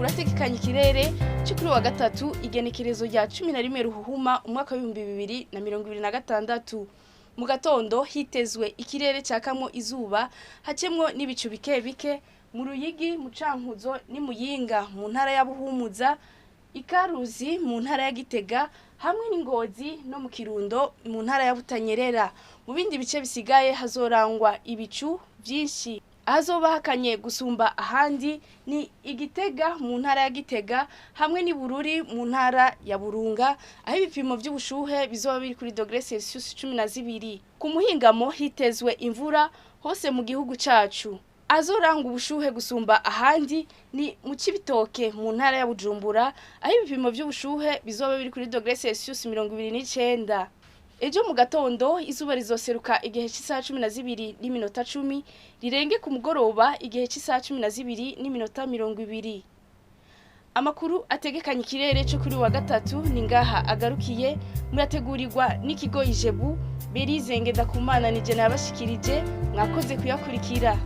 makuru atekekanya ikirere cyo kuri wa gatatu igenekerezo rya 11 ruhuhuma umwaka wa 2026. Mu gatondo hitezwe ikirere cyakamwo izuba hacemwo n'ibicu bike bike mu Ruyigi, mu Cankuzo ni Muyinga mu ntara ya Buhumuza, Ikaruzi mu ntara ya Gitega hamwe n'Ingozi no mu Kirundo mu ntara ya Butanyerera. Mu bindi bice bisigaye hazorangwa ibicu byinshi. Ahazoba hakanye gusumba ahandi ni Igitega mu ntara ya Gitega hamwe ni Bururi mu ntara ya Burunga, aho ibipimo by'ubushuhe bizoba biri kuri °C 12. Ku muhingamo hitezwe imvura hose mu gihugu cacu. Azoranga ubushuhe gusumba ahandi ni mu Cibitoke mu ntara ya Bujumbura, aho ibipimo by'ubushuhe bizoba biri kuri °C 29. Ejo mu gatondo izuba rizoseruka igihe cy'isaha 12:10 rirenge ku mugoroba igihe cy'isaha 12:20. Amakuru ategekanya ikirere cyo kuri wa gatatu ni ngaha agarukiye, murategurirwa n'ikigo Ijebu. Berize Ngendakumana nije nabashikirije, mwakoze kuyakurikira.